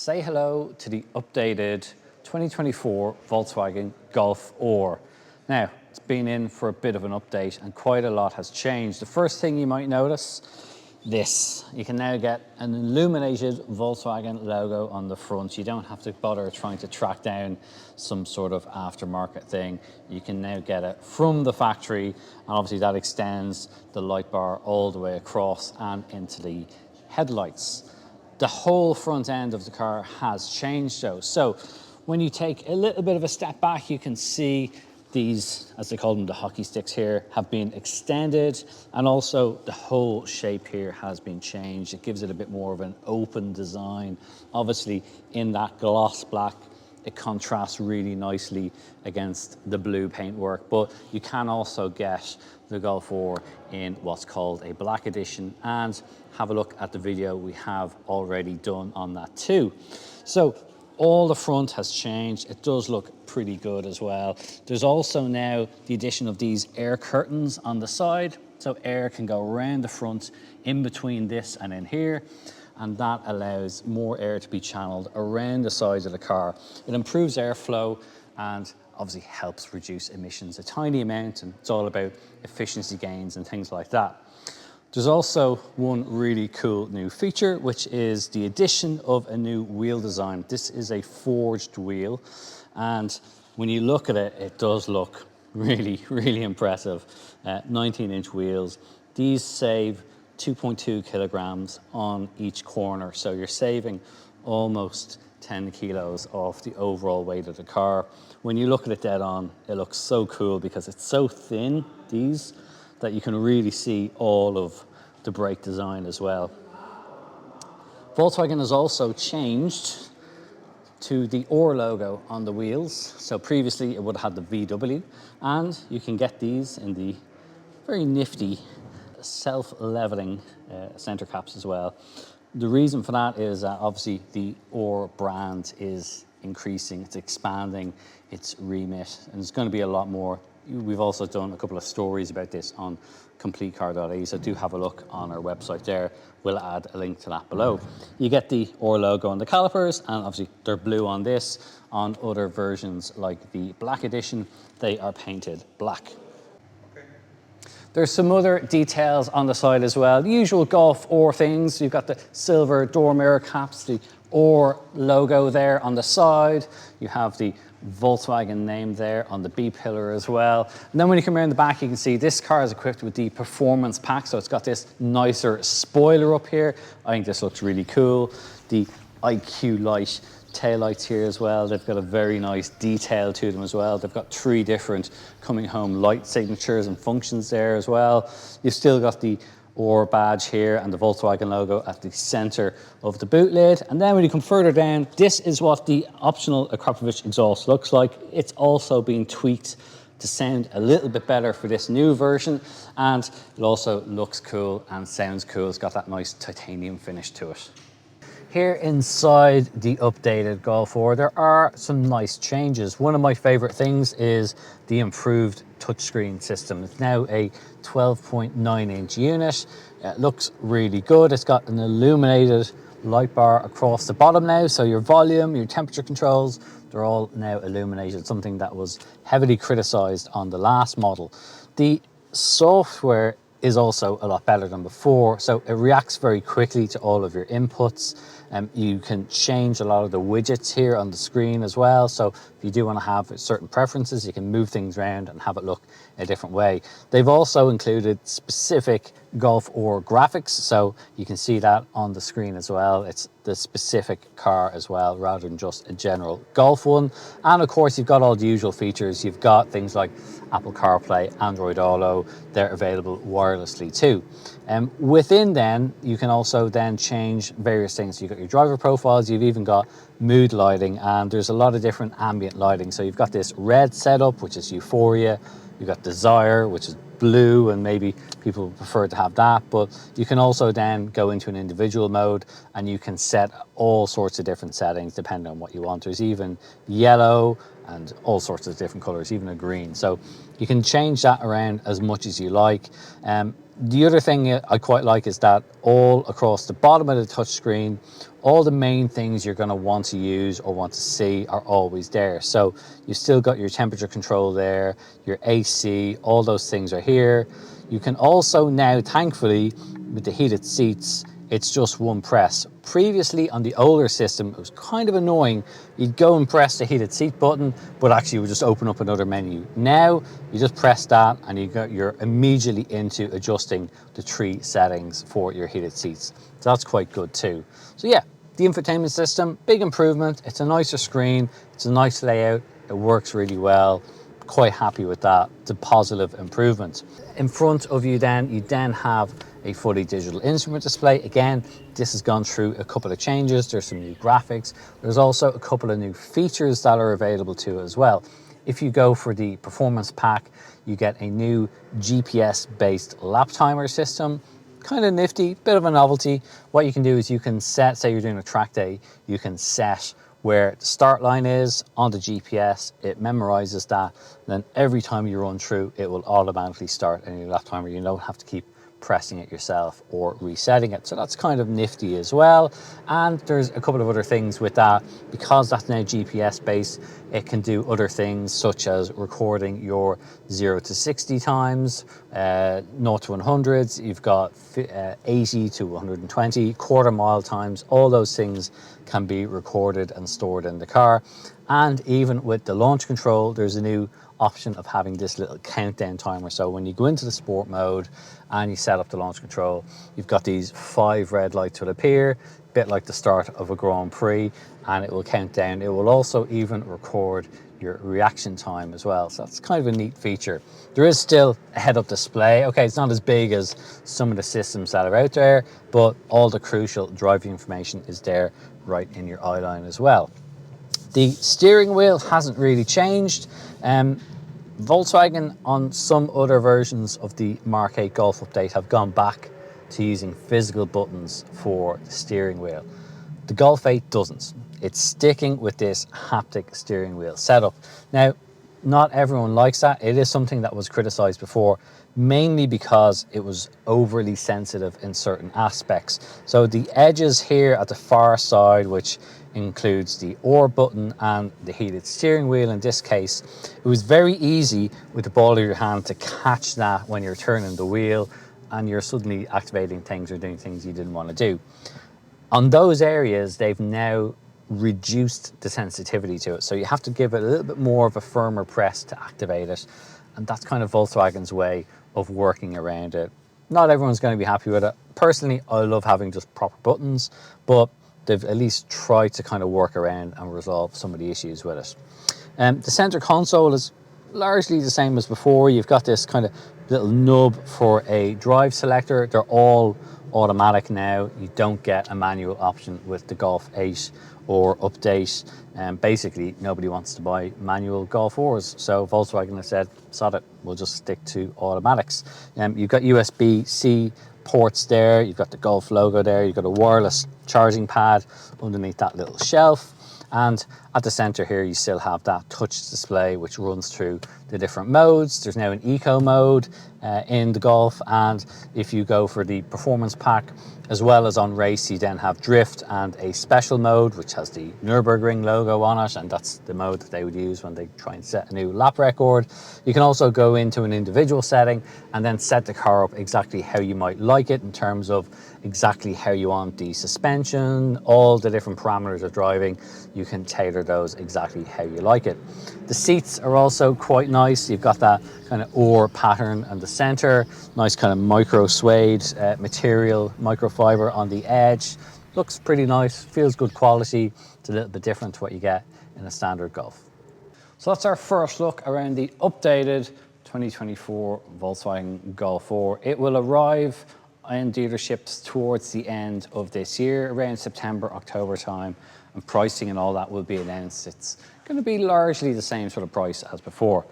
say hello to the updated 2024 Volkswagen Golf R. Now, it's been in for a bit of an update and quite a lot has changed. The first thing you might notice, this. You can now get an illuminated Volkswagen logo on the front. You don't have to bother trying to track down some sort of aftermarket thing. You can now get it from the factory, and obviously that extends the light bar all the way across and into the headlights. The whole front end of the car has changed though. So when you take a little bit of a step back, you can see these, as they call them, the hockey sticks here, have been extended, and also the whole shape here has been changed. It gives it a bit more of an open design. Obviously, in that gloss black, it contrasts really nicely against the blue paintwork, but you can also get the Golf R in what's called a black edition, and have a look at the video we have already done on that too. So all the front has changed. It does look pretty good as well. There's also now the addition of these air curtains on the side, so air can go around the front in between this and in here, and that allows more air to be channeled around the sides of the car. It improves airflow and obviously helps reduce emissions a tiny amount, and it's all about efficiency gains and things like that. There's also one really cool new feature, which is the addition of a new wheel design. This is a forged wheel, and when you look at it, it does look really impressive. 19-inch wheels. These save 2.2 kilograms on each corner, so you're saving almost 10 kilos off the overall weight of the car. When you look at it dead on, it looks so cool because it's so thin, these, that you can really see all of the brake design as well. Volkswagen has also changed to the R logo on the wheels. So previously it would have had the VW, and you can get these in the very nifty self-leveling center caps as well. The reason for that is that obviously the R brand is increasing, it's expanding its remit, and there's going to be a lot more. We've also done a couple of stories about this on CompleteCar.ie, so do have a look on our website there. We'll add a link to that below. You get the R logo on the calipers, and obviously they're blue on this. On other versions like the black edition, they are painted black. There's some other details on the side as well. The usual Golf R things. You've got the silver door mirror caps, the R logo there on the side. You have the Volkswagen name there on the B pillar as well. And then when you come around the back, you can see this car is equipped with the performance pack. So it's got this nicer spoiler up here. I think this looks really cool. The IQ light taillights here as well. They've got a very nice detail to them as well. They've got 3 different coming home light signatures and functions there as well. You've still got the R badge here and the Volkswagen logo at the center of the boot lid. And then when you come further down, this is what the optional Akrapovic exhaust looks like. It's also been tweaked to sound a little bit better for this new version, and it also looks cool and sounds cool. It's got that nice titanium finish to it. Here inside the updated Golf R, there are some nice changes. One of my favorite things is the improved touchscreen system. It's now a 12.9-inch unit. It looks really good. It's got an illuminated light bar across the bottom now, so your volume, your temperature controls, they're all now illuminated, something that was heavily criticized on the last model. The software is also a lot better than before, so it reacts very quickly to all of your inputs. You can change a lot of the widgets here on the screen as well, so if you do want to have certain preferences, you can move things around and have it look a different way. They've also included specific Golf R graphics, so you can see that on the screen as well. It's the specific car as well, rather than just a general Golf one. And of course, you've got all the usual features. You've got things like Apple CarPlay, Android Auto. They're available wirelessly too. Within then, you can also then change various things. You've got your driver profiles, you've even got mood lighting, and there's a lot of different ambient lighting. So you've got this red setup, which is Euphoria. You've got Desire, which is blue, and maybe people prefer to have that, but you can also then go into an individual mode and you can set all sorts of different settings depending on what you want. There's even yellow and all sorts of different colors, even a green. So you can change that around as much as you like. The other thing I quite like is that all across the bottom of the touchscreen, all the main things you're going to want to use or want to see are always there. So you've still got your temperature control there, your AC, all those things are here. You can also now, thankfully, with the heated seats, it's just one press. Previously on the older system, it was kind of annoying. You'd go and press the heated seat button, but actually it would just open up another menu. Now you just press that and you're immediately into adjusting the 3 settings for your heated seats. So that's quite good too. So yeah, the infotainment system, big improvement. It's a nicer screen, it's a nice layout, it works really well. Quite happy with that. It's a positive improvement. In front of you then, you then have a fully digital instrument display. Again, this has gone through a couple of changes. There's some new graphics. There's also a couple of new features that are available to it as well. If you go for the performance pack, you get a new GPS-based lap timer system. Kind of nifty, bit of a novelty. What you can do is you can set, say you're doing a track day, you can set where the start line is on the GPS. It memorizes that. Then every time you run through, it will automatically start a new lap timer. You don't have to keep pressing it yourself or resetting it. So that's kind of nifty as well. And there's a couple of other things with that. Because that's now GPS based, it can do other things such as recording your 0 to 60 times, 0 to 100s, you've got 80 to 120, quarter mile times. All those things can be recorded and stored in the car. And even with the launch control, there's a new option of having this little countdown timer. So when you go into the sport mode and you set up the launch control, you've got these 5 red lights will appear, a bit like the start of a Grand Prix, and it will count down. It will also even record your reaction time as well. So that's kind of a neat feature. There is still a head-up display. Okay, it's not as big as some of the systems that are out there, but all the crucial driving information is there right in your eye line as well. The steering wheel hasn't really changed. Volkswagen on some other versions of the Mark 8 Golf update have gone back to using physical buttons for the steering wheel. The Golf 8 doesn't. It's sticking with this haptic steering wheel setup. Now, not everyone likes that. It is something that was criticized before, mainly because it was overly sensitive in certain aspects. So the edges here at the far side, which includes the OR button and the heated steering wheel in this case, it was very easy with the ball of your hand to catch that when you're turning the wheel and you're suddenly activating things or doing things you didn't want to do. On those areas, they've now reduced the sensitivity to it. So you have to give it a little bit more of a firmer press to activate it. And that's kind of Volkswagen's way of working around it. Not everyone's going to be happy with it. Personally, I love having just proper buttons, but they've at least tried to kind of work around and resolve some of the issues with it. The center console is largely the same as before. You've got this kind of little nub for a drive selector. They're all automatic now. You don't get a manual option with the Golf 8 or update. Basically, nobody wants to buy manual Golf 4s. So Volkswagen has said, sod it, we'll just stick to automatics. You've got USB-C ports there. You've got the Golf logo there. You've got a wireless charging pad underneath that little shelf. And at the center here, you still have that touch display, which runs through the different modes. There's now an eco mode in the Golf. And if you go for the performance pack, as well as on race, you then have drift and a special mode, which has the Nürburgring logo on it. And that's the mode that they would use when they try and set a new lap record. You can also go into an individual setting and then set the car up exactly how you might like it in terms of exactly how you want the suspension, all the different parameters of driving. You can tailor those exactly how you like it. The seats are also quite nice. You've got that kind of oar pattern in the center, nice kind of micro suede material, microfiber on the edge. Looks pretty nice, feels good quality. It's a little bit different to what you get in a standard Golf. So that's our first look around the updated 2024 Volkswagen Golf 4. It will arrive in dealerships towards the end of this year, around September, October time, and pricing and all that will be announced. It's going to be largely the same sort of price as before.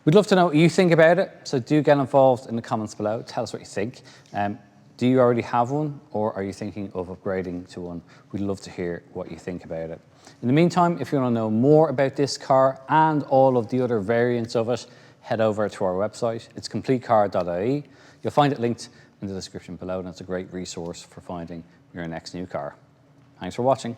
We'd love to know what you think about it, so do get involved in the comments below. Tell us what you think. Do you already have one, or are you thinking of upgrading to one? We'd love to hear what you think about it. In the meantime, if you want to know more about this car and all of the other variants of it, head over to our website. It's CompleteCar.ie. You'll find it linked in the description below, and it's a great resource for finding your next new car. Thanks for watching.